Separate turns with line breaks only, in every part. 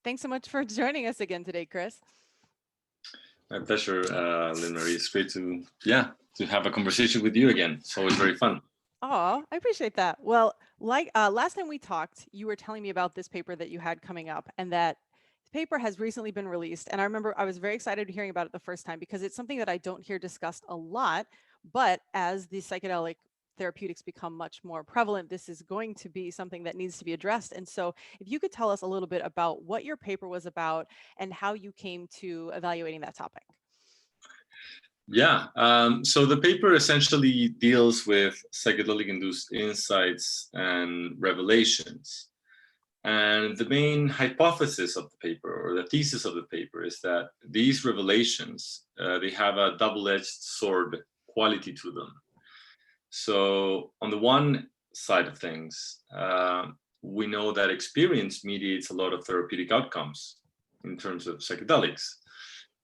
Thanks so much for joining us again today, Chris.
My pleasure, Lynn Marie. It's great to have a conversation with you again. It's always very fun.
Oh, I appreciate that. Well, like last time we talked, you were telling me about this paper that you had coming up, and that paper has recently been released. And I remember I was very excited hearing about it the first time because it's something that I don't hear discussed a lot. But as the psychedelic therapeutics become much more prevalent, this is going to be something that needs to be addressed. And so, if you could tell us a little bit about what your paper was about and how you came to evaluating that topic.
Yeah, so the paper essentially deals with psychedelic-induced insights and revelations. And the main hypothesis of the paper, or the thesis of the paper, is that these revelations, they have a double-edged sword quality to them. So on the one side of things, we know that experience mediates a lot of therapeutic outcomes in terms of psychedelics.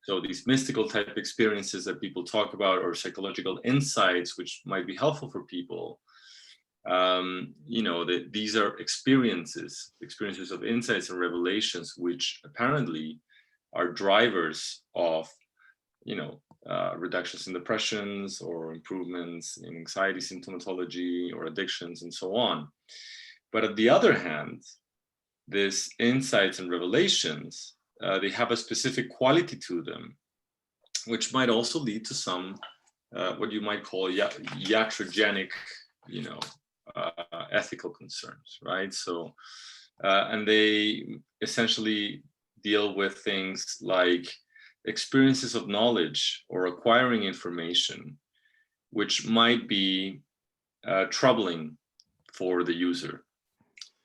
So these mystical type experiences that people talk about, or psychological insights, which might be helpful for people, these are experiences of insights and revelations, which apparently are drivers of, reductions in depressions or improvements in anxiety symptomatology or addictions and so on. But on the other hand, these insights and revelations, they have a specific quality to them, which might also lead to some what you might call iatrogenic, ethical concerns, right? So, and they essentially deal with things like experiences of knowledge or acquiring information, which might be troubling for the user,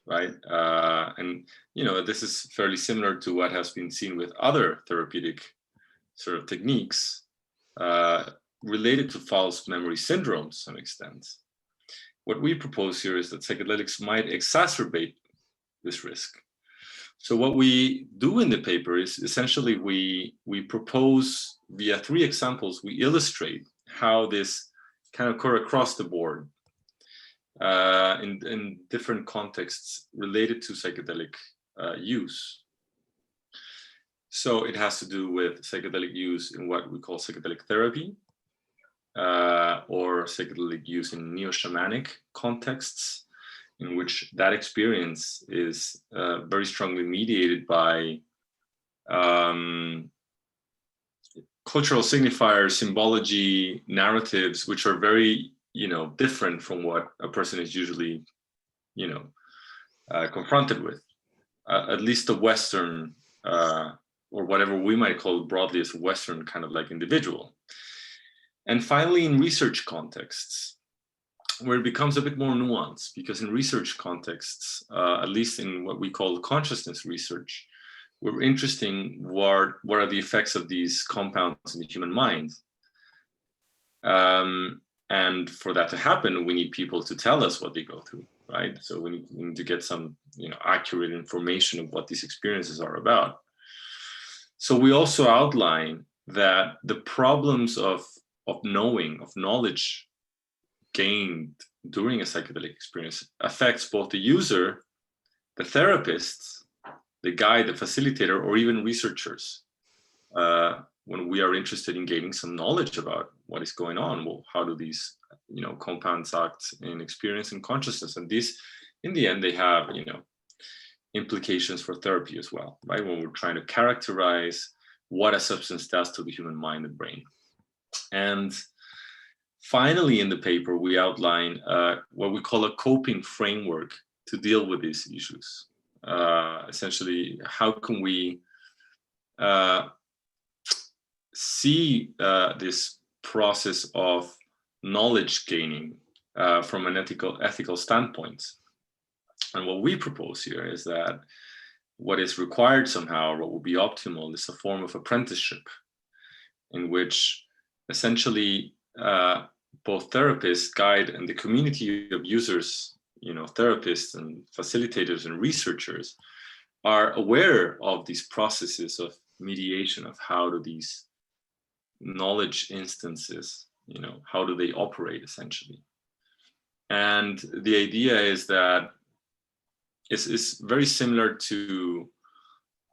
right? And this is fairly similar to what has been seen with other therapeutic sort of techniques related to false memory syndrome to some extent. What we propose here is that psychedelics might exacerbate this risk. So what we do in the paper is essentially we propose via 3 examples, we illustrate how this can occur across the board in different contexts related to psychedelic use. So it has to do with psychedelic use in what we call psychedelic therapy, or psychedelic use in neo-shamanic contexts, in which that experience is very strongly mediated by cultural signifiers, symbology, narratives, which are very, different from what a person is usually, confronted with. At least the Western, or whatever we might call broadly as a Western kind of like individual. And finally, in research contexts, where it becomes a bit more nuanced, because in research contexts, at least in what we call consciousness research, we're interested in what are the effects of these compounds in the human mind. And for that to happen, we need people to tell us what they go through, right? So we need to get some, accurate information of what these experiences are about. So we also outline that the problems of knowledge gained during a psychedelic experience affects both the user, the therapist, the guide, the facilitator, or even researchers. When we are interested in gaining some knowledge about what is going on, well, how do these, compounds act in experience and consciousness? And these, in the end, they have, implications for therapy as well, right? When we're trying to characterize what a substance does to the human mind and brain. And finally, in the paper, we outline what we call a coping framework to deal with these issues. Essentially, how can we see this process of knowledge gaining from an ethical standpoint? And what we propose here is that what is required somehow, or what will be optimal, is a form of apprenticeship in which essentially both therapists, guide, and the community of users, therapists and facilitators and researchers are aware of these processes of mediation, of how do these knowledge instances, how do they operate essentially. And the idea is that it's very similar to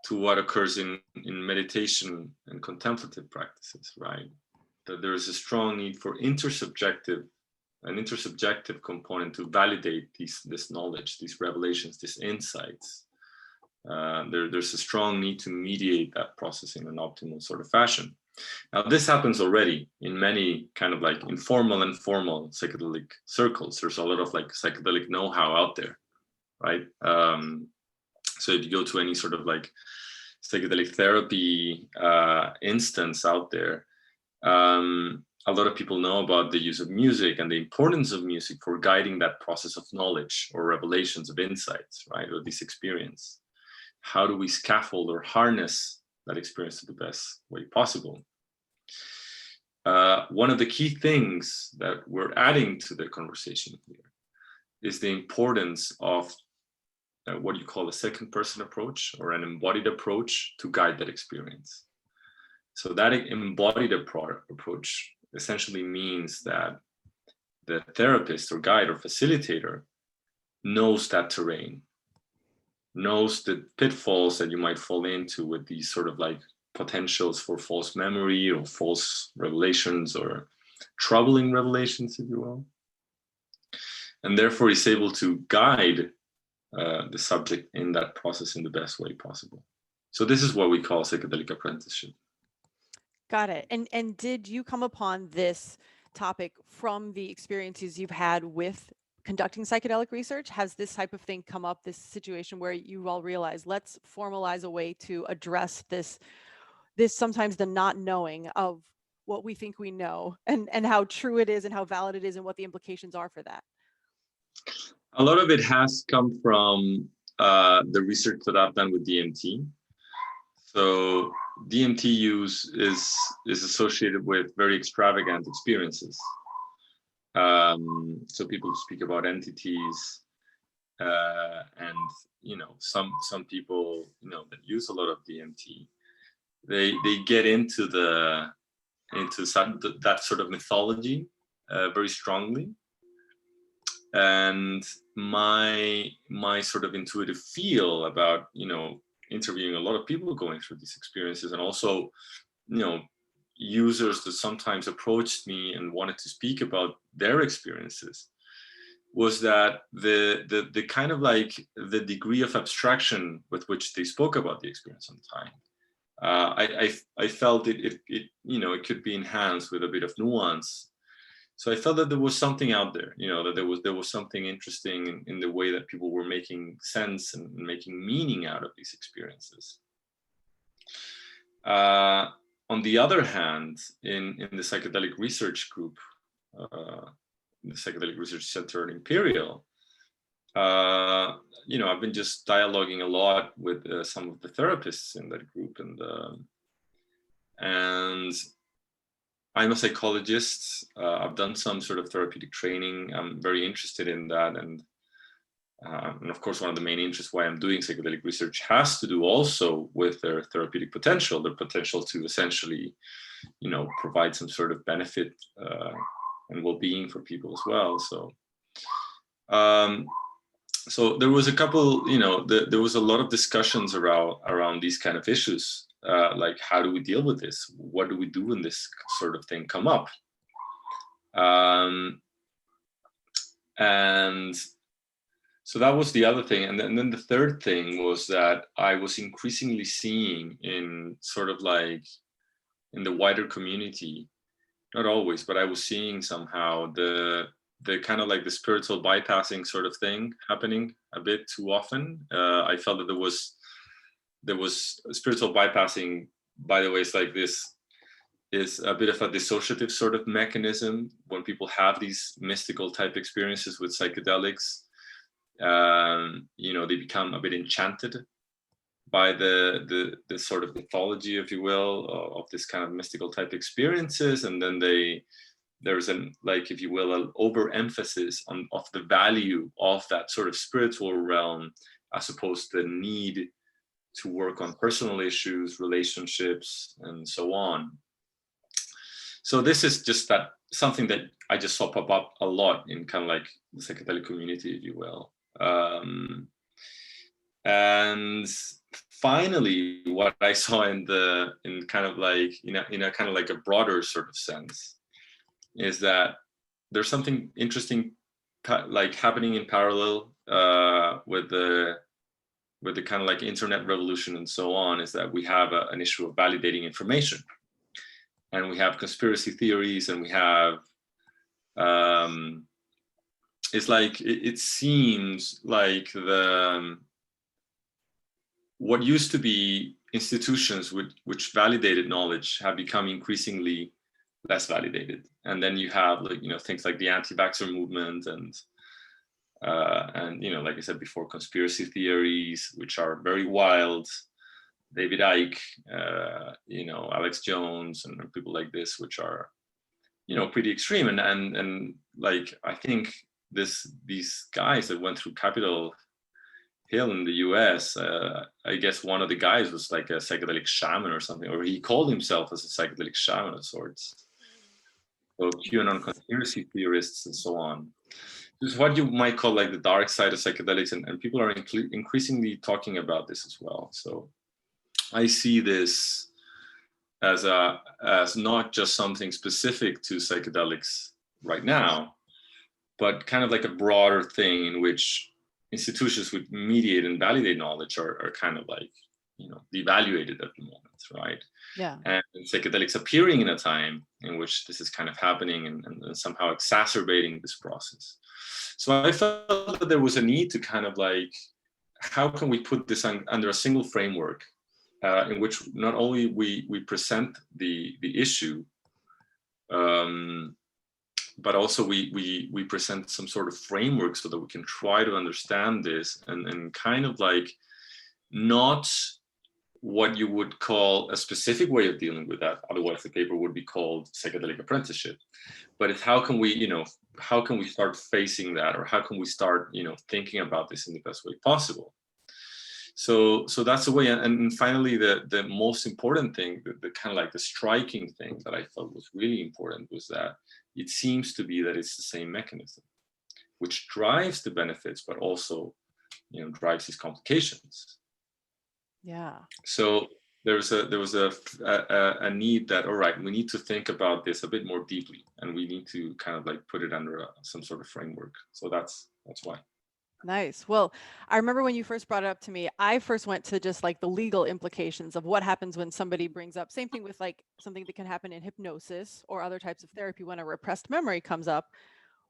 to what occurs in meditation and contemplative practices, right? That there is a strong need for an intersubjective component to validate this knowledge, these revelations, these insights. There's a strong need to mediate that process in an optimal sort of fashion. Now, this happens already in many kind of like informal and formal psychedelic circles. There's a lot of like psychedelic know-how out there, right? So if you go to any sort of like psychedelic therapy instance out there, a lot of people know about the use of music and the importance of music for guiding that process of knowledge or revelations of insights, right? Or this experience. How do we scaffold or harness that experience to the best way possible? One of the key things that we're adding to the conversation here is the importance of what you call a second person approach or an embodied approach to guide that experience. So that embodied approach essentially means that the therapist or guide or facilitator knows that terrain, knows the pitfalls that you might fall into with these sort of like potentials for false memory or false revelations or troubling revelations, if you will. And therefore is able to guide the subject in that process in the best way possible. So this is what we call psychedelic apprenticeship.
Got it. And did you come upon this topic from the experiences you've had with conducting psychedelic research? Has this type of thing come up, this situation where you all realize, let's formalize a way to address this sometimes the not knowing of what we think we know and how true it is and how valid it is and what the implications are for that?
A lot of it has come from the research that I've done with DMT. So DMT use is associated with very extravagant experiences. So people speak about entities, and some people that use a lot of DMT, they get into that sort of mythology very strongly. And my sort of intuitive feel about interviewing a lot of people going through these experiences, and also users that sometimes approached me and wanted to speak about their experiences, was that the kind of like the degree of abstraction with which they spoke about the experience on time, I felt it could be enhanced with a bit of nuance. So I felt that there was something out there, that there was something interesting in the way that people were making sense and making meaning out of these experiences. On the other hand, in the psychedelic research group, the Psychedelic Research Center at Imperial, I've been just dialoguing a lot with some of the therapists in that group, and I'm a psychologist. I've done some sort of therapeutic training. I'm very interested in that. And of course, one of the main interests why I'm doing psychedelic research has to do also with their therapeutic potential, their potential to essentially, provide some sort of benefit and well-being for people as well. So there was a couple, there was a lot of discussions around these kind of issues. Like, how do we deal with this? What do we do when this sort of thing come up? And so that was the other thing. And then the third thing was that I was increasingly seeing in sort of like in the wider community, not always, but I was seeing somehow the kind of like the spiritual bypassing sort of thing happening a bit too often. I felt that there was spiritual bypassing, by the way, it's like this is a bit of a dissociative sort of mechanism when people have these mystical type experiences with psychedelics. They become a bit enchanted by the sort of mythology, if you will, of this kind of mystical type experiences, and then there's an, like, if you will, an overemphasis of the value of that sort of spiritual realm, as opposed to the need to work on personal issues, relationships, and so on. So this is just that something that I just saw pop up a lot in kind of like the psychedelic community, if you will. And finally, what I saw in kind of like, in a kind of like a broader sort of sense, is that there's something interesting like happening in parallel with the kind of like internet revolution and so on, is that we have an issue of validating information, and we have conspiracy theories, and we have it's like it seems like what used to be institutions which validated knowledge have become increasingly less validated. And then you have, like, things like the anti-vaxxer movement, and like I said before, conspiracy theories, which are very wild. David Icke, Alex Jones, and people like this, which are, pretty extreme. And like, I think these guys that went through Capitol Hill in the US, I guess one of the guys was like a psychedelic shaman or something, or he called himself as a psychedelic shaman of sorts. So QAnon conspiracy theorists and so on. This is what you might call like the dark side of psychedelics, and people are increasingly talking about this as well. So I see this as not just something specific to psychedelics right now, but kind of like a broader thing in which institutions would mediate and validate knowledge are kind of like, devaluated at the moment, right?
Yeah.
And psychedelics appearing in a time in which this is kind of happening and somehow exacerbating this process. So I felt that there was a need to kind of like, how can we put this under a single framework in which not only we present the issue, but also we present some sort of framework so that we can try to understand this and kind of like, not what you would call a specific way of dealing with that. Otherwise the paper would be called psychedelic apprenticeship. But it's how can we start facing that, or how can we start, thinking about this in the best way possible. So that's the way. And finally, the most important thing, the kind of like the striking thing that I felt was really important, was that it seems to be that it's the same mechanism, which drives the benefits, but also, drives these complications.
Yeah.
So there was a need that, all right, we need to think about this a bit more deeply, and we need to kind of like put it under some sort of framework. So that's why.
Nice. Well, I remember when you first brought it up to me, I first went to just like the legal implications of what happens when somebody brings up, same thing with like something that can happen in hypnosis or other types of therapy when a repressed memory comes up.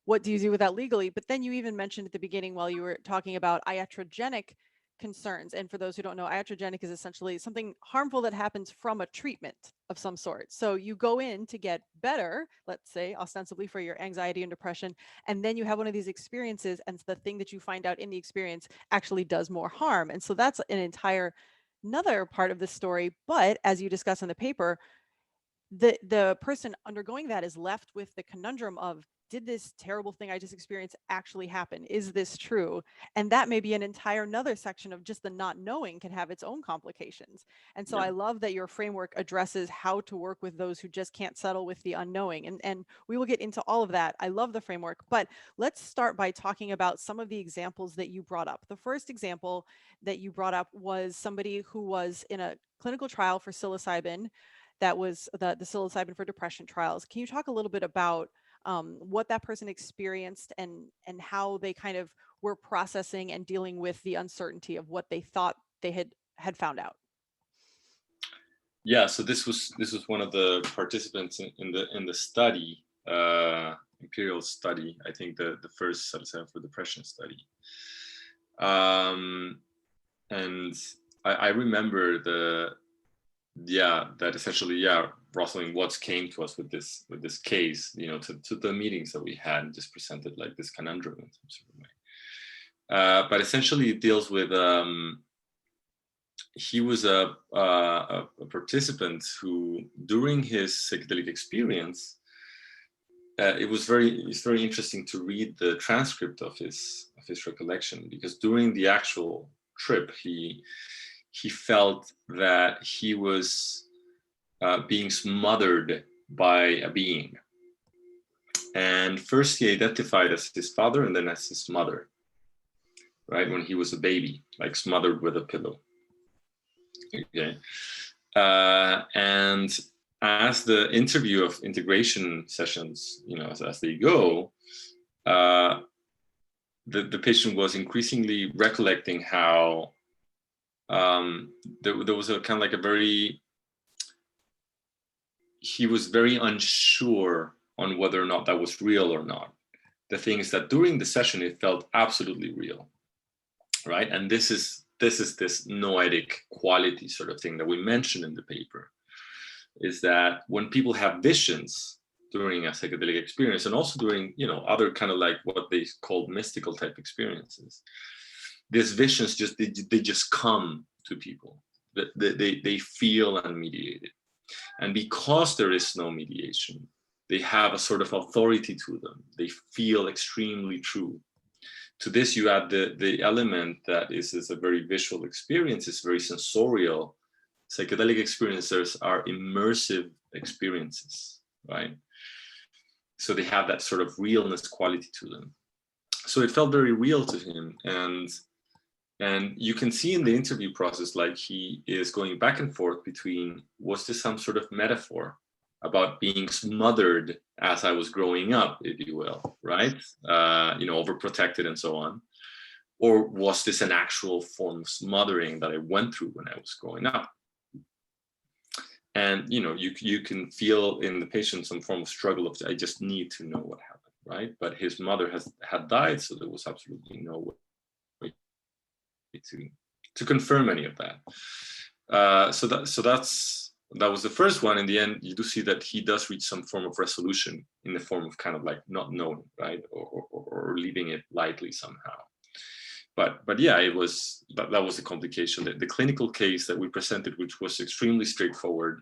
What do you do with that legally? But then you even mentioned at the beginning, while you were talking about iatrogenic concerns. And for those who don't know, iatrogenic is essentially something harmful that happens from a treatment of some sort. So you go in to get better, let's say ostensibly for your anxiety and depression, and then you have one of these experiences, and the thing that you find out in the experience actually does more harm. And so that's another part of the story. But as you discuss in the paper, the person undergoing that is left with the conundrum of, did this terrible thing I just experienced actually happen? Is this true? And that may be an entire another section of just the not knowing can have its own complications. And so
Yeah.
I love that your framework addresses how to work with those who just can't settle with the unknowing. And we will get into all of that. I love the framework, but let's start by talking about some of the examples that you brought up. The first example that you brought up was somebody who was in a clinical trial for psilocybin. That was the psilocybin for depression trials. Can you talk a little bit about what that person experienced and how they kind of were processing and dealing with the uncertainty of what they thought they had found out?
Yeah. So this was one of the participants in the study, Imperial study. I think the first psilocybin for depression study. And I remember that essentially, Rosalind Watts came to us with this case, to the meetings that we had, and just presented like this conundrum in some sort of way. But essentially it deals with, he was a participant who, during his psychedelic experience, it's very interesting to read the transcript of his recollection, because during the actual trip, he felt that he was being smothered by a being. And first he identified as his father and then as his mother, right? When he was a baby, like smothered with a pillow. Okay. And as the interview of integration sessions, as they go, the patient was increasingly recollecting how there was a kind of like he was very unsure on whether or not that was real or not. The thing is that during the session, it felt absolutely real, right? And this is this noetic quality sort of thing that we mentioned in the paper, is that when people have visions during a psychedelic experience, and also during other kind of like what they call mystical type experiences, these visions they just come to people. They feel unmediated, and because there is no mediation, they have a sort of authority to them. They feel extremely true. To this, you add the element that is a very visual experience, it's very sensorial. Psychedelic experiences are immersive experiences, right? So they have that sort of realness quality to them. So it felt very real to him. And you can see in the interview process, like he is going back and forth between, was this some sort of metaphor about being smothered as I was growing up, if you will, right? Overprotected and so on. Or was this an actual form of smothering that I went through when I was growing up? And you can feel in the patient some form of struggle of, I just need to know what happened, right? But his mother had died, so there was absolutely no way to confirm any of that. So that was the first one. In the end, you do see that he does reach some form of resolution in the form of kind of like not knowing, right, or leaving it lightly somehow. But yeah, it was that was the complication. The clinical case that we presented, which was extremely straightforward,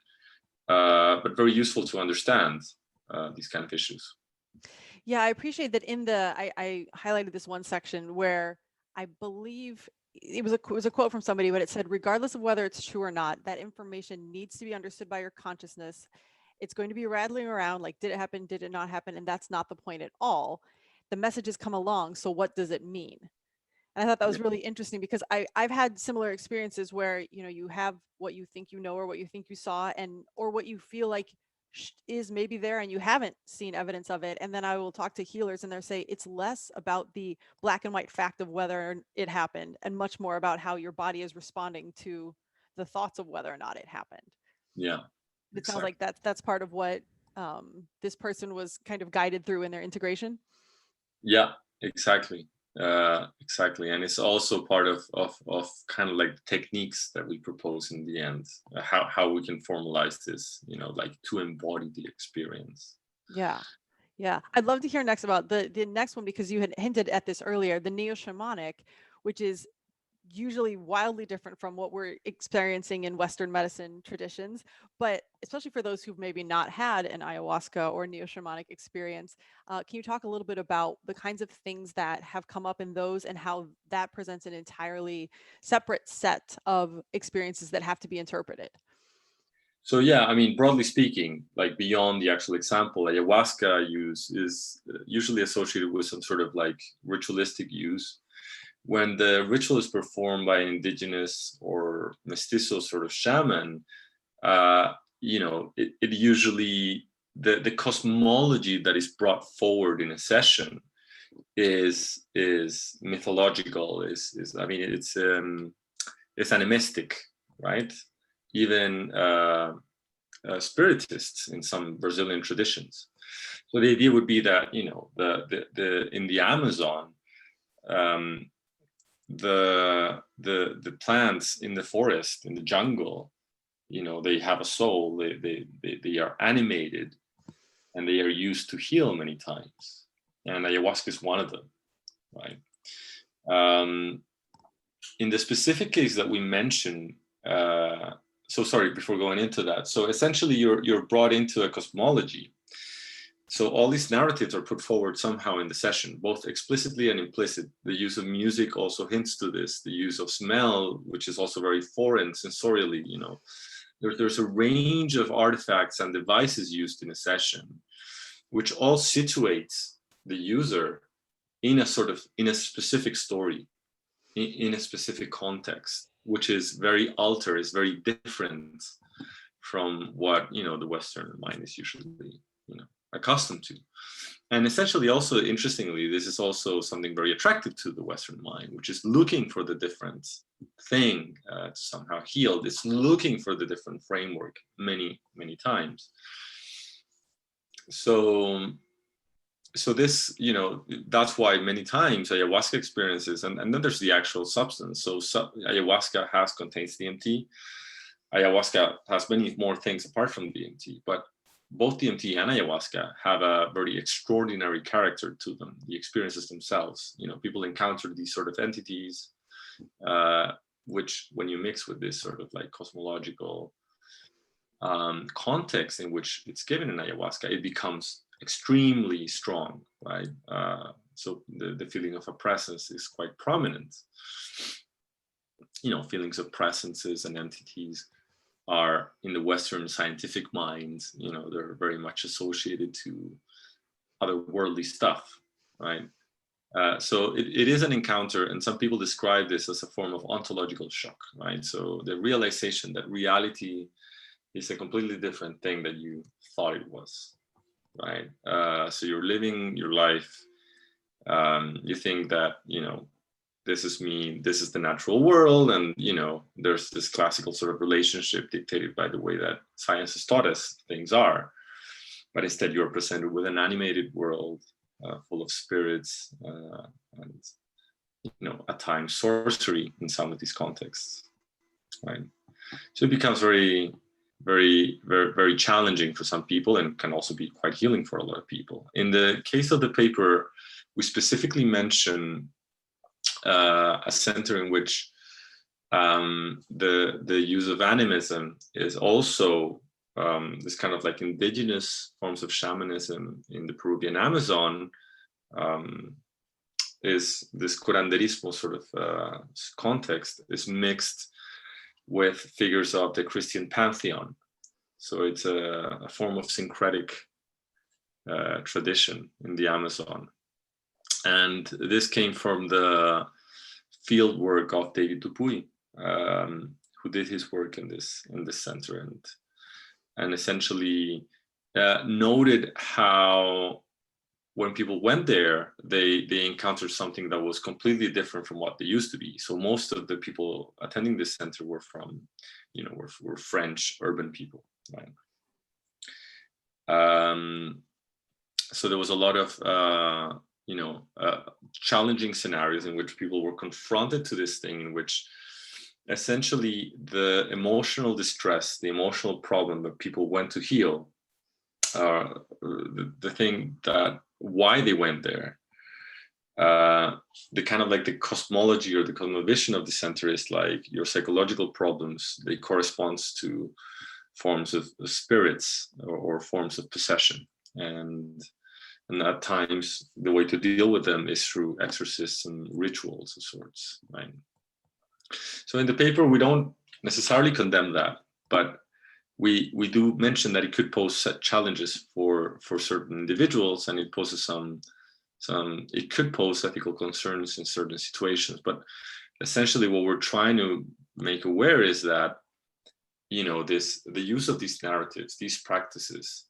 but very useful to understand these kind of issues.
Yeah, I appreciate that. I highlighted this one section where I believe it was a quote from somebody, but it said, regardless of whether it's true or not, that information needs to be understood by your consciousness. It's going to be rattling around like, did it happen? Did it not happen? And that's not the point at all. The messages come along. So what does it mean? And I thought that was really interesting, because I've had similar experiences where, you have what you think you know, or what you think you saw, or what you feel like is maybe there and you haven't seen evidence of it. And then I will talk to healers and they'll say it's less about the black and white fact of whether it happened and much more about how your body is responding to the thoughts of whether or not it happened.
Yeah.
It sounds like that's part of what this person was kind of guided through in their integration.
Yeah, exactly. Exactly. And it's also part of kind of like techniques that we propose in the end, how we can formalize this, like to embody the experience.
Yeah. Yeah. I'd love to hear next about the next one, because you had hinted at this earlier, the neo-shamanic, which is usually wildly different from what we're experiencing in Western medicine traditions. But especially for those who've maybe not had an ayahuasca or neo-shamanic experience, can you talk a little bit about the kinds of things that have come up in those, and how that presents an entirely separate set of experiences that have to be interpreted?
So yeah, I mean, broadly speaking, like beyond the actual example, ayahuasca use is usually associated with some sort of like ritualistic use. When the ritual is performed by an indigenous or mestizo sort of shaman, it usually the cosmology that is brought forward in a session is mythological. Is I mean, it's animistic, right? Even spiritists in some Brazilian traditions. So the idea would be that the in the Amazon, the plants in the forest, in the jungle, they have a soul. They are animated, and they are used to heal many times. And ayahuasca is one of them, right? In the specific case that we mentioned. So sorry, before going into that. So essentially you're brought into a cosmology. So all these narratives are put forward somehow in the session, both explicitly and implicit. The use of music also hints to this. The use of smell, which is also very foreign sensorially, there's a range of artifacts and devices used in a session, which all situates the user in a specific story, in a specific context, which is very altered, is very different from what, the Western mind is usually, accustomed to. And essentially, also interestingly, this is also something very attractive to the Western mind, which is looking for the different thing to somehow heal. It's looking for the different framework many, many times. So this, that's why many times ayahuasca experiences, and then there's the actual substance. So ayahuasca contains DMT. Ayahuasca has many more things apart from DMT, but both DMT and ayahuasca have a very extraordinary character to them, the experiences themselves. People encounter these sort of entities, which when you mix with this sort of like cosmological context in which it's given in ayahuasca, it becomes extremely strong, right? So the feeling of a presence is quite prominent. Feelings of presences and entities are in the Western scientific minds, they're very much associated to otherworldly stuff, right? So it is an encounter, and some people describe this as a form of ontological shock, right? So the realization that reality is a completely different thing that you thought it was, right? So you're living your life, you think that, this is me, this is the natural world, and there's this classical sort of relationship dictated by the way that science has taught us things are, but instead you're presented with an animated world full of spirits and at times sorcery in some of these contexts, right? So it becomes very, very, very, very challenging for some people, and can also be quite healing for a lot of people. In the case of the paper, we specifically mention a center in which the use of animism is also this kind of like indigenous forms of shamanism in the Peruvian Amazon, is this curanderismo sort of context is mixed with figures of the Christian pantheon. So it's a form of syncretic tradition in the Amazon. And this came from the field work of David Dupuy, who did his work in this center, and essentially noted how when people went there, they encountered something that was completely different from what they used to be. So most of the people attending this center were from, were French urban people, right? So there was a lot of challenging scenarios in which people were confronted to this thing, in which essentially the emotional distress, the emotional problem that people went to heal, the thing that why they went there, the kind of like the cosmology or the cosmovision of the center is like your psychological problems, they correspond to forms of spirits or forms of possession. And at times, the way to deal with them is through exorcisms and rituals of sorts, right? So in the paper, we don't necessarily condemn that, but we do mention that it could pose challenges for certain individuals, and it poses it could pose ethical concerns in certain situations. But essentially, what we're trying to make aware is that, the use of these narratives, these practices,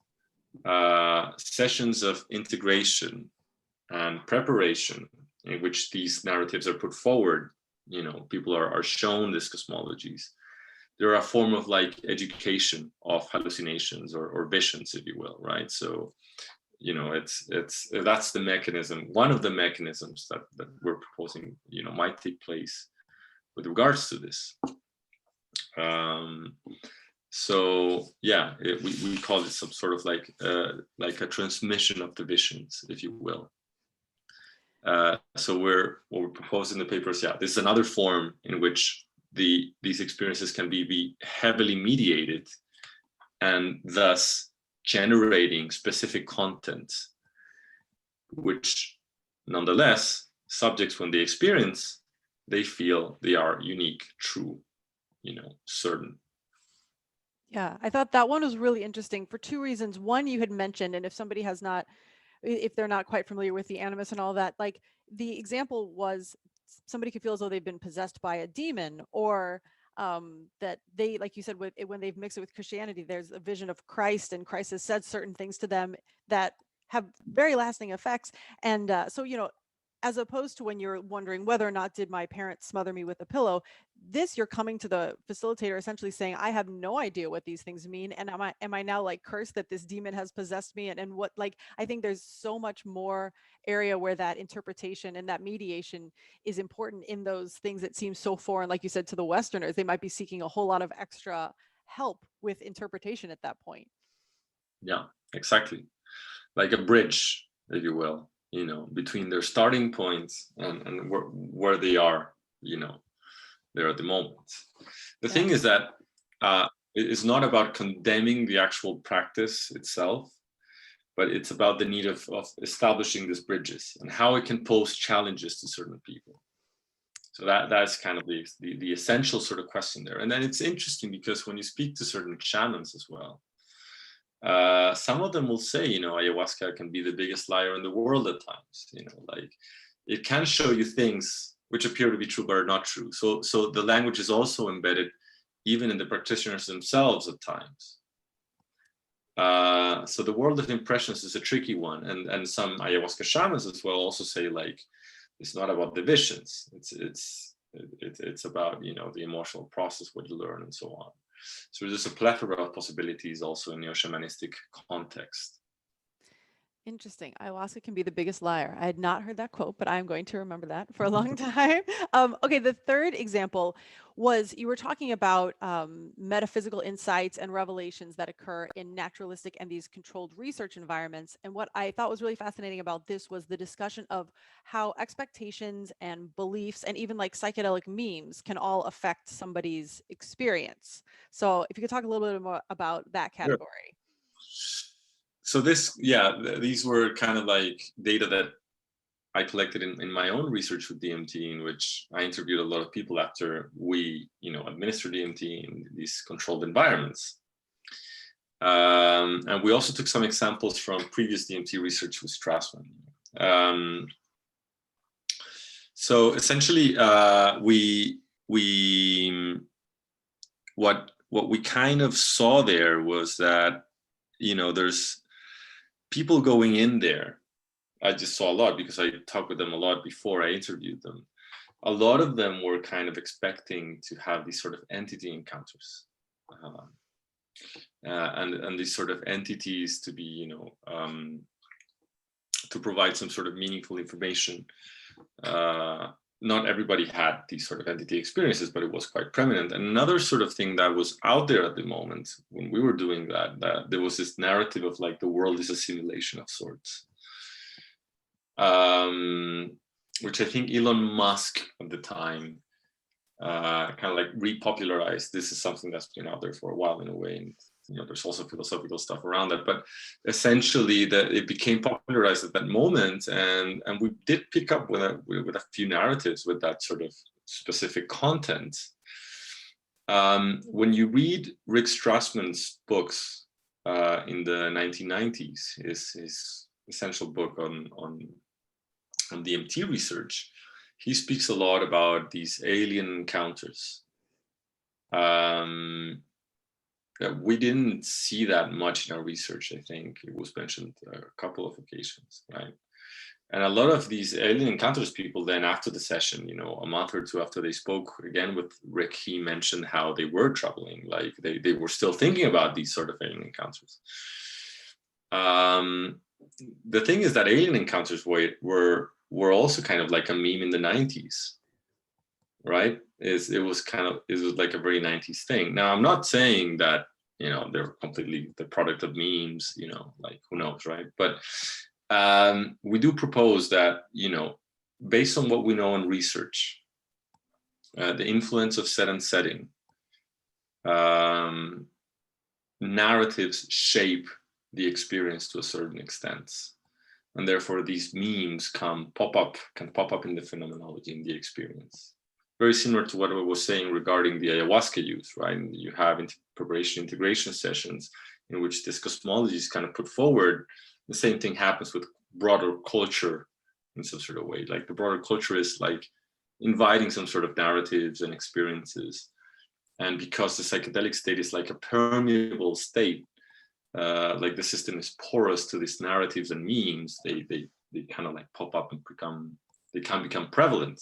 sessions of integration and preparation in which these narratives are put forward, people are shown these cosmologies. They're a form of like education of hallucinations or visions, if you will, right? So, it's that's the mechanism, one of the mechanisms that we're proposing, might take place with regards to this. So yeah, we call it some sort of like a transmission of the visions, if you will. So what we're proposing in the paper is, this is another form in which these experiences can be heavily mediated, and thus generating specific content, which nonetheless subjects, when they experience, they feel they are unique, true, certain.
Yeah, I thought that one was really interesting for two reasons. One, you had mentioned, and if somebody if they're not quite familiar with the animus and all that, like the example was somebody could feel as though they've been possessed by a demon, or that they, like you said, when they've mixed it with Christianity, there's a vision of Christ, and Christ has said certain things to them that have very lasting effects. And so, as opposed to when you're wondering whether or not did my parents smother me with a pillow, this, you're coming to the facilitator essentially saying, I have no idea what these things mean, and am I now like cursed that this demon has possessed me? And what, like, I think there's so much more area where that interpretation and that mediation is important in those things that seem so foreign, like you said, to the Westerners. They might be seeking a whole lot of extra help with interpretation at that point.
Yeah, exactly. Like a bridge, if you will, between their starting points and where they are, there at the moment. The
Yeah.
thing is that it's not about condemning the actual practice itself, but it's about the need of establishing these bridges and how it can pose challenges to certain people. So that's kind of the essential sort of question there. And then it's interesting because when you speak to certain shamans as well, some of them will say, ayahuasca can be the biggest liar in the world at times. Like it can show you things which appear to be true but are not true. So the language is also embedded even in the practitioners themselves at times. So the world of impressions is a tricky one, and some ayahuasca shamans as well also say, like, it's not about the visions. It's about the emotional process, what you learn, and so on. So there's a plethora of possibilities also in your shamanistic context.
Interesting. Ayahuasca can be the biggest liar. I had not heard that quote, but I'm going to remember that for a long time. Okay, the third example was you were talking about metaphysical insights and revelations that occur in naturalistic and these controlled research environments. And what I thought was really fascinating about this was the discussion of how expectations and beliefs and even like psychedelic memes can all affect somebody's experience. So if you could talk a little bit more about that category.
So these were kind of like data that I collected in my own research with DMT, in which I interviewed a lot of people after we, administered DMT in these controlled environments. And we also took some examples from previous DMT research with Strassman. So essentially, what we kind of saw there was that, there's people going in there. I just saw a lot because I talked with them a lot before I interviewed them. A lot of them were kind of expecting to have these sort of entity encounters, and these sort of entities to be, to provide some sort of meaningful information. Not everybody had these sort of entity experiences, but it was quite prominent. And another sort of thing that was out there at the moment when we were doing that there was this narrative of like the world is a simulation of sorts, which I think Elon Musk at the time kind of like repopularized. This is something that's been out there for a while in a way, and there's also philosophical stuff around that, but essentially that it became popularized at that moment, and we did pick up with a few narratives with that sort of specific content. When you read Rick Strassman's books in the 1990s, his essential book on DMT research, he speaks a lot about these alien encounters. We didn't see that much in our research. I think it was mentioned a couple of occasions, right? And a lot of these alien encounters people then after the session, a month or two after they spoke again with Rick, he mentioned how they were troubling, like they were still thinking about these sort of alien encounters. The thing is that alien encounters were also kind of like a meme in the 90s, right? It was like a very 90s thing. Now, I'm not saying that, they're completely the product of memes, like who knows, right? But we do propose that, based on what we know in research, the influence of set and setting, narratives shape the experience to a certain extent. And therefore these memes can pop up in the phenomenology, in the experience. Very similar to what I was saying regarding the ayahuasca use, right? And you have preparation integration sessions in which this cosmology is kind of put forward. The same thing happens with broader culture in some sort of way. Like the broader culture is like inviting some sort of narratives and experiences. And because the psychedelic state is like a permeable state, like the system is porous to these narratives and memes, they kind of like pop up and they can become prevalent.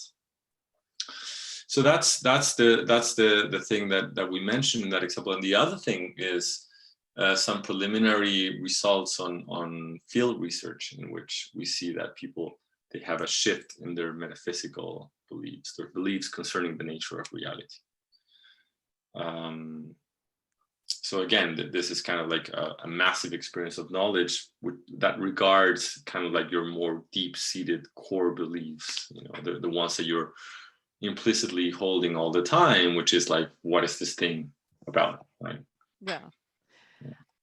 So that's the thing that we mentioned in that example. And the other thing is some preliminary results on field research, in which we see that people, they have a shift in their metaphysical beliefs, their beliefs concerning the nature of reality. So again, this is kind of like a massive experience of knowledge that regards kind of like your more deep-seated core beliefs, you know, the ones that you're implicitly holding all the time, which is like, what is this thing about, right?
Yeah.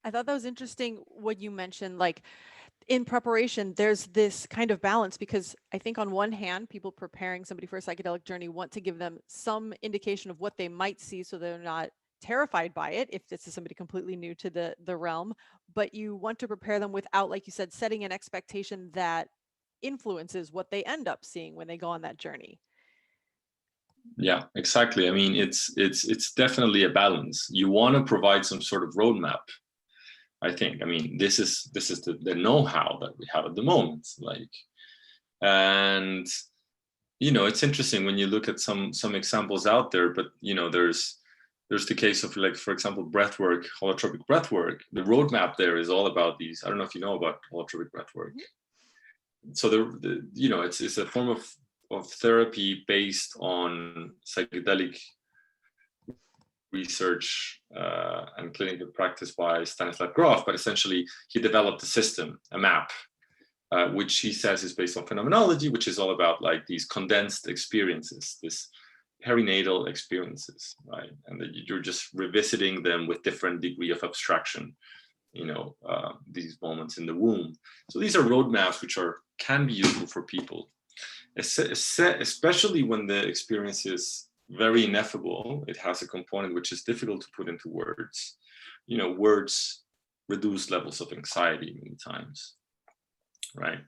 I thought that was interesting what you mentioned, like in preparation, there's this kind of balance, because I think on one hand, people preparing somebody for a psychedelic journey want to give them some indication of what they might see so they're not terrified by it if this is somebody completely new to the realm, but you want to prepare them without, like you said, setting an expectation that influences what they end up seeing when they go on that journey.
Yeah, exactly. I mean, it's definitely a balance. You want to provide some sort of roadmap, I think. I mean, this is the know-how that we have at the moment, like, and you know, it's interesting when you look at some examples out there, but you know, there's the case of, like, for example, breathwork, holotropic breathwork. The roadmap there is all about these. I don't know if you know about holotropic breathwork. So you know, it's a form of therapy based on psychedelic research and clinical practice by Stanislav Grof, but essentially he developed a system, a map, which he says is based on phenomenology, which is all about like these condensed experiences, this perinatal experiences, right? And that you're just revisiting them with different degree of abstraction, you know, these moments in the womb. So these are roadmaps which can be useful for people, especially when the experience is very ineffable. It has a component which is difficult to put into words. You know, words reduce levels of anxiety many times, right?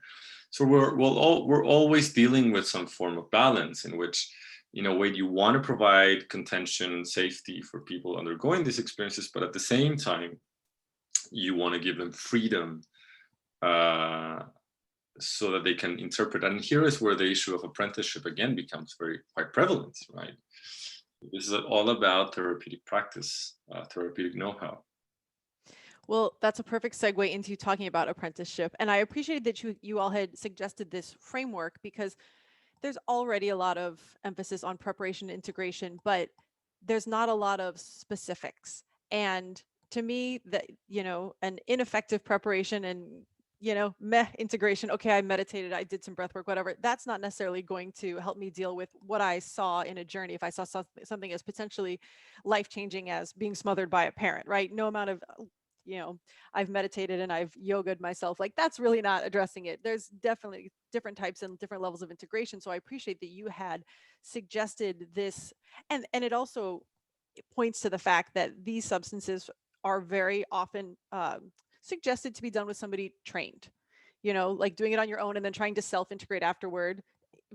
So we're always dealing with some form of balance in which, you know, where you want to provide contention, safety for people undergoing these experiences, but at the same time, you want to give them freedom so that they can interpret. And here is where the issue of apprenticeship again becomes quite prevalent, right? This is all about therapeutic practice, therapeutic know-how.
Well, that's a perfect segue into talking about apprenticeship. And I appreciated that you all had suggested this framework, because there's already a lot of emphasis on preparation and integration, but there's not a lot of specifics. And to me, that, you know, an ineffective preparation and, you know, integration, okay, I meditated, I did some breath work, whatever, that's not necessarily going to help me deal with what I saw in a journey. If I saw something as potentially life-changing as being smothered by a parent, right? No amount of, you know, I've meditated and I've yogaed myself, like that's really not addressing it. There's definitely different types and different levels of integration. So I appreciate that you had suggested this. And it also points to the fact that these substances are very often suggested to be done with somebody trained, you know, like doing it on your own and then trying to self-integrate afterward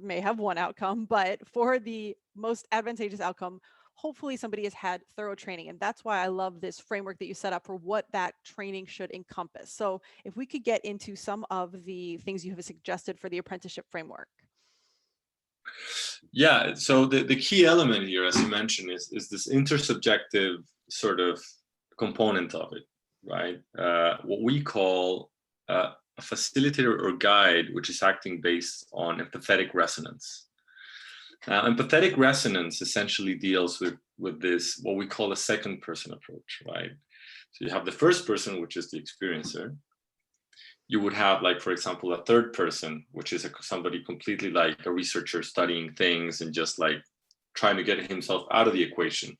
may have one outcome, but for the most advantageous outcome, hopefully somebody has had thorough training. And that's why I love this framework that you set up for what that training should encompass. So if we could get into some of the things you have suggested for the apprenticeship framework.
Yeah, so the key element here, as you mentioned, is this intersubjective sort of component of it, right? What we call a facilitator or guide, which is acting based on empathetic resonance. Empathetic resonance essentially deals with this, what we call a second person approach, right? So you have the first person, which is the experiencer. You would have, like, for example, a third person, which is somebody completely like a researcher studying things and just like trying to get himself out of the equation.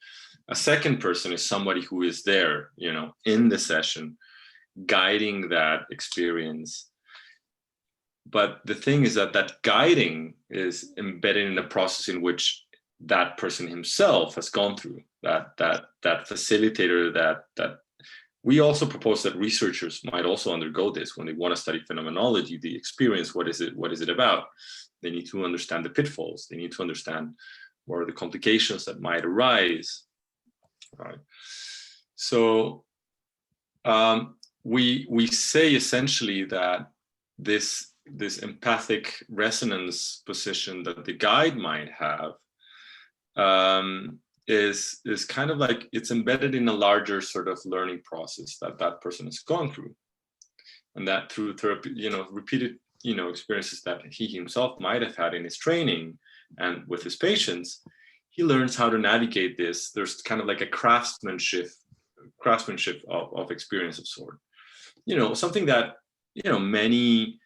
A second person is somebody who is there, you know, in the session, guiding that experience. But the thing is that guiding is embedded in a process in which that person himself has gone through. That facilitator, that we also propose that researchers might also undergo this when they want to study phenomenology, the experience, what is it about? They need to understand the pitfalls. They need to understand what are the complications that might arise, right? So we say essentially that this empathic resonance position that the guide might have is kind of like it's embedded in a larger sort of learning process that that person has gone through, and that through therapy, repeated experiences that he himself might have had in his training and with his patients, he learns how to navigate this. There's kind of like a craftsmanship of experience of sort. Something that many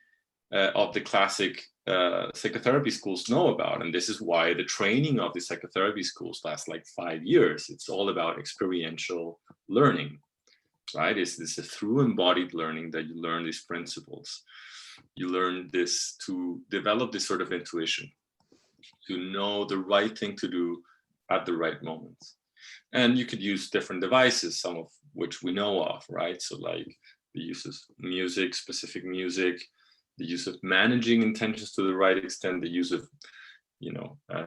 of the classic psychotherapy schools know about, and this is why the training of the psychotherapy schools lasts like 5 years. It's all about experiential learning, right? It's a through embodied learning that you learn these principles. You learn this to develop this sort of intuition, to know the right thing to do at the right moments. And you could use different devices, some of which we know of, right? So like the use of music, specific music, the use of managing intentions to the right extent, the use of,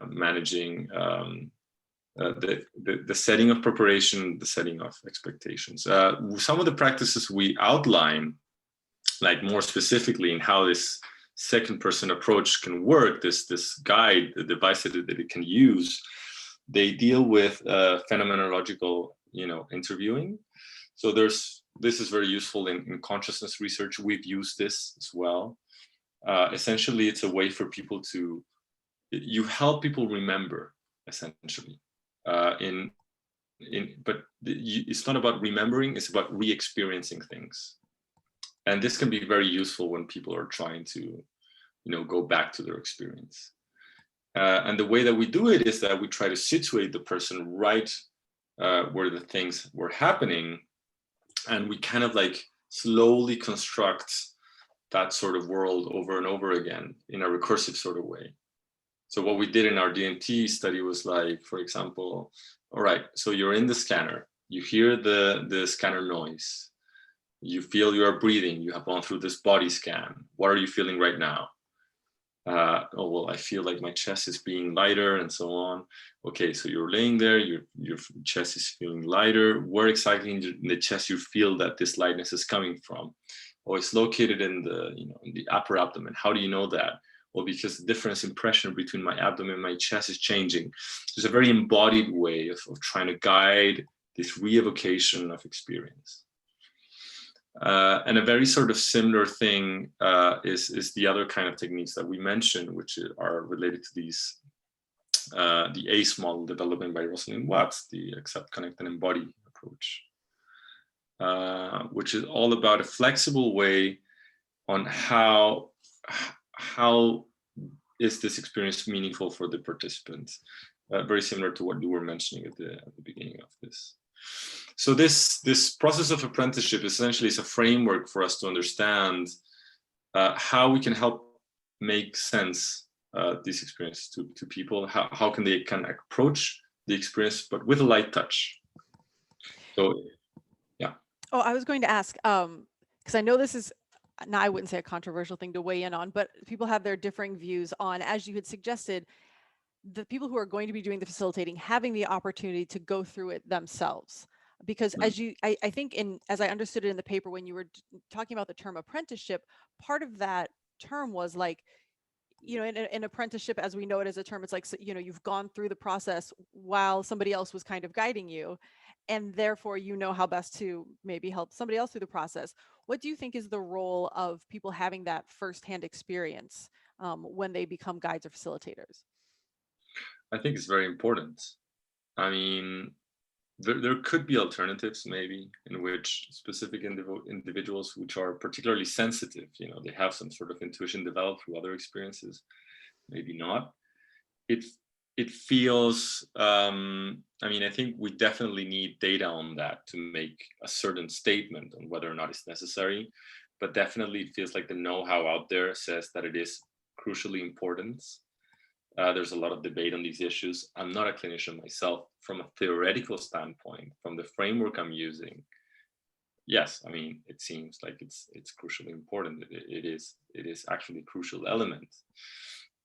managing the setting of preparation, the setting of expectations. Some of the practices we outline, like more specifically in how this second person approach can work, this guide, the device that it can use, they deal with phenomenological, interviewing. So this is very useful in consciousness research. We've used this as well. Essentially, it's a way for people you help people remember, essentially. But it's not about remembering, it's about re-experiencing things. And this can be very useful when people are trying to, go back to their experience. And the way that we do it is that we try to situate the person right where the things were happening. And we kind of like slowly construct that sort of world over and over again in a recursive sort of way. So what we did in our DMT study was like, for example, all right, so you're in the scanner, you hear the scanner noise, you feel you are breathing, you have gone through this body scan. What are you feeling right now? Oh, well, I feel like my chest is being lighter and so on. Okay, so you're laying there, your chest is feeling lighter. Where exactly in the chest you feel that this lightness is coming from? Oh, it's located in the, in the upper abdomen. How do you know that? Well, because the difference in pressure between my abdomen and my chest is changing. It's a very embodied way of trying to guide this re-evocation of experience. And a very sort of similar thing is the other kind of techniques that we mentioned, which are related to these, the ACE model development by Rosalind Watts, the accept, connect, and embody approach, which is all about a flexible way on how is this experience meaningful for the participants, very similar to what you were mentioning at the beginning of this. So this process of apprenticeship essentially is a framework for us to understand how we can help make sense these experiences to people. How can they approach the experience, but with a light touch. So, yeah.
Oh, I was going to ask, because I know this is, now I wouldn't say a controversial thing to weigh in on, but people have their differing views on, as you had suggested, the people who are going to be doing the facilitating having the opportunity to go through it themselves. Because as I think as I understood it in the paper, when you were talking about the term apprenticeship, part of that term was like, in an apprenticeship, as we know it as a term, it's like, you've gone through the process while somebody else was kind of guiding you, and therefore how best to maybe help somebody else through the process. What do you think is the role of people having that firsthand experience when they become guides or facilitators?
I think it's very important. I mean, there could be alternatives maybe in which specific individuals which are particularly sensitive, they have some sort of intuition developed through other experiences, maybe not. It feels, I think we definitely need data on that to make a certain statement on whether or not it's necessary, but definitely it feels like the know-how out there says that it is crucially important. There's a lot of debate on these issues. I'm not a clinician myself. From a theoretical standpoint, from the framework I'm using, yes, it seems like it's crucially important. It is actually a crucial element.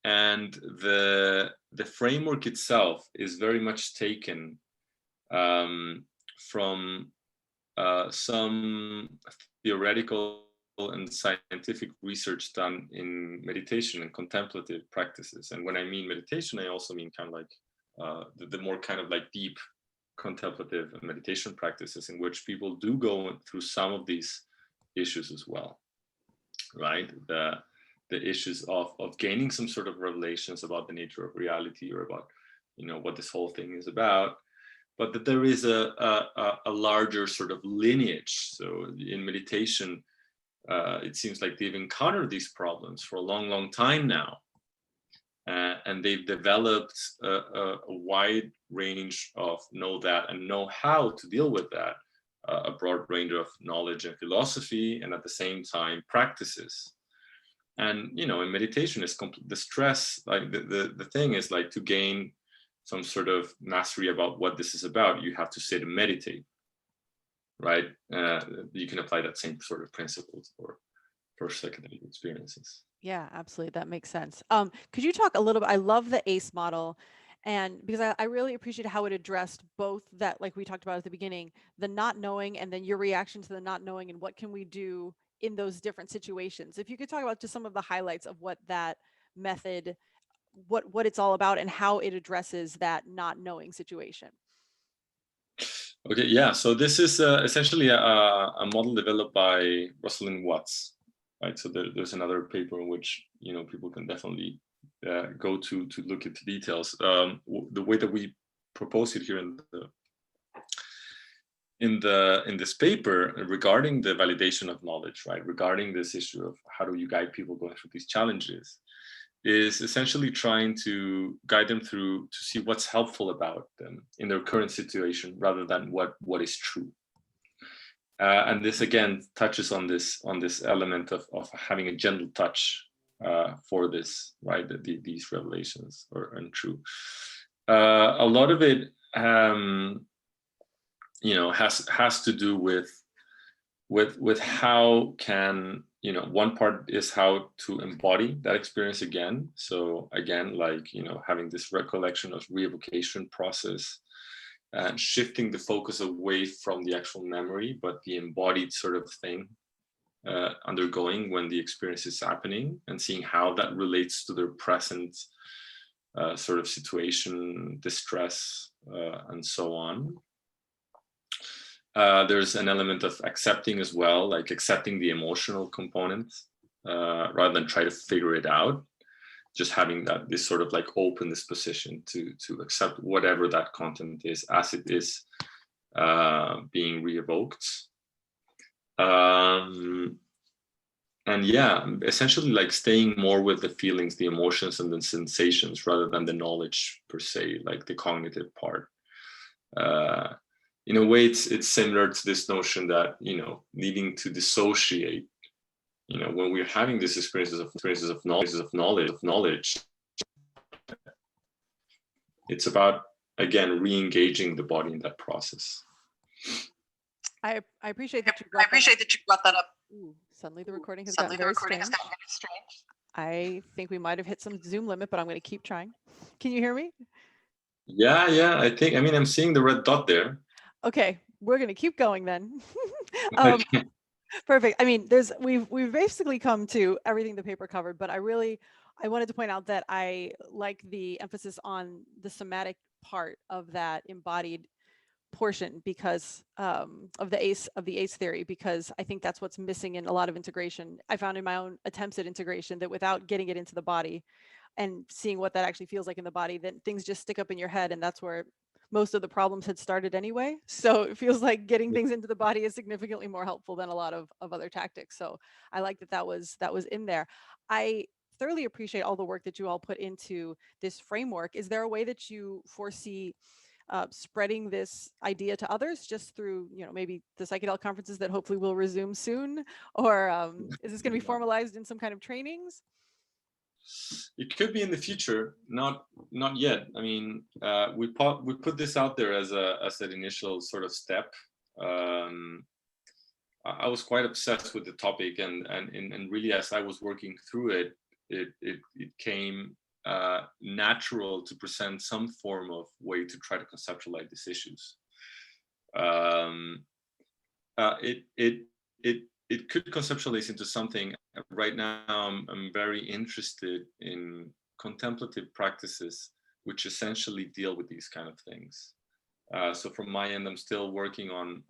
and the framework itself is very much taken from some theoretical and scientific research done in meditation and contemplative practices. And when I mean meditation, I also mean kind of like the more kind of like deep contemplative and meditation practices, in which people do go through some of these issues as well, right? The issues of gaining some sort of revelations about the nature of reality, or about, you know, what this whole thing is about, but that there is a larger sort of lineage. So in meditation, it seems like they've encountered these problems for a long time now. And they've developed a wide range of know-how to deal with that, a broad range of knowledge and philosophy, and at the same time practices. And, you know, in meditation, is the stress, like the thing is, like, to gain some sort of mastery about what this is about, you have to sit and meditate, right? You can apply that same sort of principles for psychedelic experiences.
Yeah, absolutely. That makes sense. Could you talk a little bit? I love the ACE model, and because I really appreciate how it addressed both that, like we talked about at the beginning, the not knowing, and then your reaction to the not knowing, and what can we do in those different situations. If you could talk about just some of the highlights of what that method, what it's all about, and how it addresses that not knowing situation.
Okay, yeah. So this is essentially a model developed by Rosalind Watts, right? So there's another paper in which, you know, people can definitely go to look into details. The way that we propose it here in this paper regarding the validation of knowledge, right? Regarding this issue of how do you guide people going through these challenges, is essentially trying to guide them through to see what's helpful about them in their current situation, rather than what is true. And this again touches on this element of having a gentle touch for this, right? These revelations are untrue. A lot of it, you know, has to do with how can, you know, one part is how to embody that experience again. So again, like, you know, having this recollection of re-evocation process, and shifting the focus away from the actual memory, but the embodied sort of thing undergoing when the experience is happening, and seeing how that relates to their present sort of situation, distress, and so on. There's an element of accepting as well, like accepting the emotional component, rather than try to figure it out. Just having this sort of like open disposition to accept whatever that content is as it is being re-evoked. And yeah, essentially like staying more with the feelings, the emotions, and the sensations, rather than the knowledge per se, like the cognitive part. In a way, it's similar to this notion that, you know, needing to dissociate, you know, when we're having these experiences of knowledge, it's about, again, re-engaging the body in that process.
I appreciate that you brought that up. Ooh, suddenly the recording has gotten very strange. I think we might have hit some Zoom limit, but I'm going to keep trying. Can you hear me?
Yeah. I mean, I'm seeing the red dot there.
Okay, we're going to keep going then.
Okay.
Perfect. I mean, we've basically come to everything the paper covered, but I wanted to point out that I like the emphasis on the somatic part of that embodied portion, because of the ACE theory, because I think that's what's missing in a lot of integration. I found in my own attempts at integration that without getting it into the body and seeing what that actually feels like in the body, then things just stick up in your head, and that's where most of the problems had started anyway. So it feels like getting things into the body is significantly more helpful than a lot of other tactics. So I like that was in there. I thoroughly appreciate all the work that you all put into this framework. Is there a way that you foresee spreading this idea to others, just through, you know, maybe the psychedelic conferences that hopefully will resume soon, or is this going to be formalized in some kind of trainings?
It could be in the future, not yet. I mean, we put this out there as an initial sort of step. I was quite obsessed with the topic, and really, as I was working through it, it came natural to present some form of way to try to conceptualize these issues. Um, it it it could conceptualize into something. Right now, I'm very interested in contemplative practices, which essentially deal with these kind of things. So from my end, I'm still working on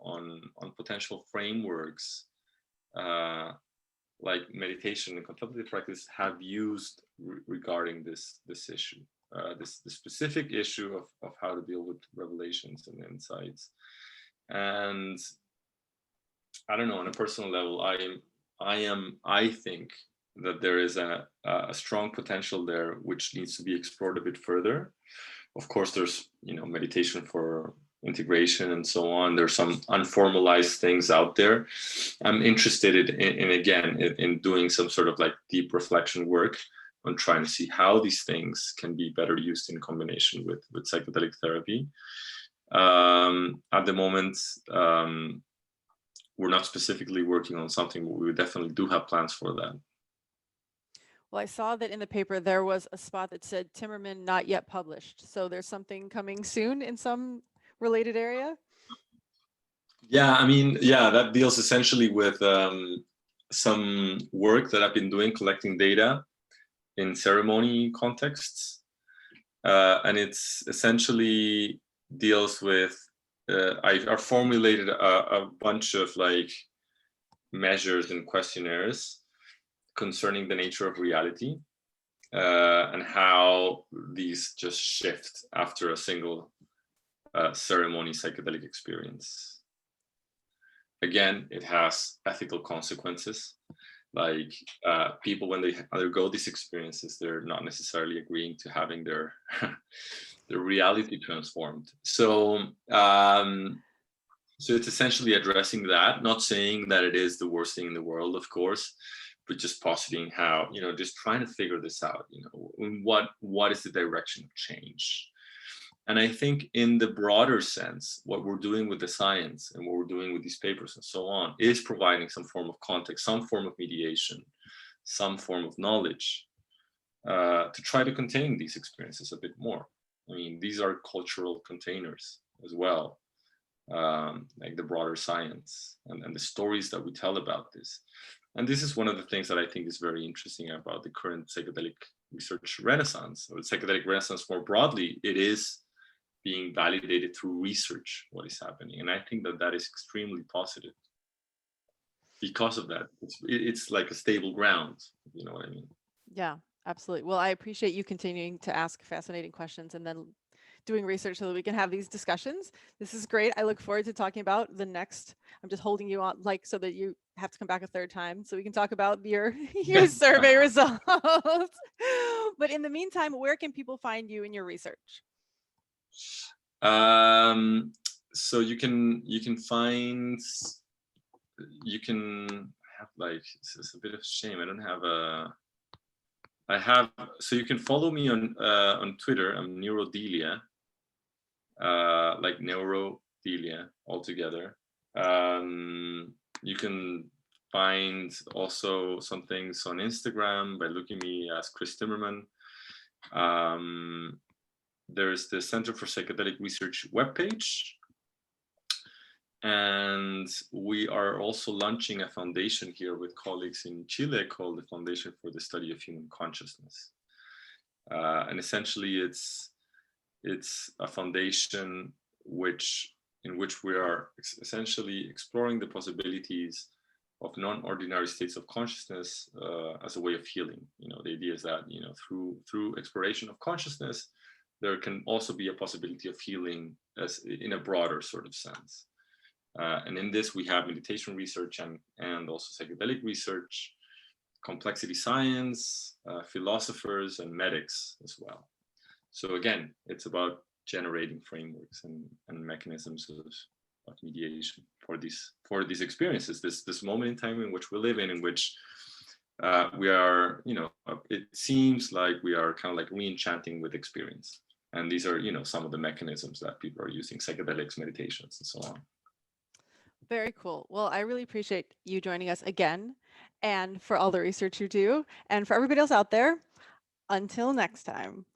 potential frameworks, uh, like meditation and contemplative practice have used regarding this issue, the specific issue of how to deal with revelations and insights. And I don't know, on a personal level, I think that there is a strong potential there which needs to be explored a bit further. Of course, there's meditation for integration and so on. There's some unformalized things out there. I'm interested in doing some sort of like deep reflection work on trying to see how these things can be better used in combination with psychedelic therapy. At the moment, we're not specifically working on something, but we definitely do have plans for that.
Well, I saw that in the paper there was a spot that said Timmermann not yet published. So there's something coming soon in some related area?
Yeah, I mean, yeah, that deals essentially with some work that I've been doing collecting data in ceremony contexts. And it's essentially deals with, I formulated a bunch of like measures and questionnaires concerning the nature of reality, and how these just shift after a single ceremony psychedelic experience. Again, it has ethical consequences. Like people, when they undergo these experiences, they're not necessarily agreeing to having their their reality transformed. So so it's essentially addressing that, not saying that it is the worst thing in the world, of course, but just positing how, just trying to figure this out, what is the direction of change. And I think in the broader sense, what we're doing with the science and what we're doing with these papers and so on is providing some form of context, some form of mediation, some form of knowledge, to try to contain these experiences a bit more. I mean, these are cultural containers as well, like the broader science and the stories that we tell about this. And this is one of the things that I think is very interesting about the current psychedelic research renaissance, or the psychedelic renaissance more broadly. It is being validated through research, what is happening. And I think that that is extremely positive because of that. It's like a stable ground, you know what I mean?
Yeah, absolutely. Well, I appreciate you continuing to ask fascinating questions and then doing research so that we can have these discussions. This is great. I look forward to talking about the next. I'm just holding you on, like, so that you have to come back a third time so we can talk about your survey results. But in the meantime, where can people find you in your research?
So you can find, you can have, like, it's a bit of a shame, I don't have so you can follow me on Twitter. I'm Neurodelia, like Neurodelia altogether. You can find also some things on Instagram by looking me as Chris Timmermann. There's the Center for Psychedelic Research webpage. And we are also launching a foundation here with colleagues in Chile called the Foundation for the Study of Human Consciousness. And essentially it's a foundation in which we are essentially exploring the possibilities of non-ordinary states of consciousness as a way of healing. The idea is that through exploration of consciousness, there can also be a possibility of healing as in a broader sort of sense. And in this, we have meditation research and also psychedelic research, complexity science, philosophers, and medics as well. So again, it's about generating frameworks and mechanisms of mediation for these experiences, this moment in time in which we live in which we are, it seems like we are kind of like re-enchanting with experience. And these are, some of the mechanisms that people are using, psychedelics, meditations, and so on.
Very cool. Well, I really appreciate you joining us again, and for all the research you do, and for everybody else out there. Until next time.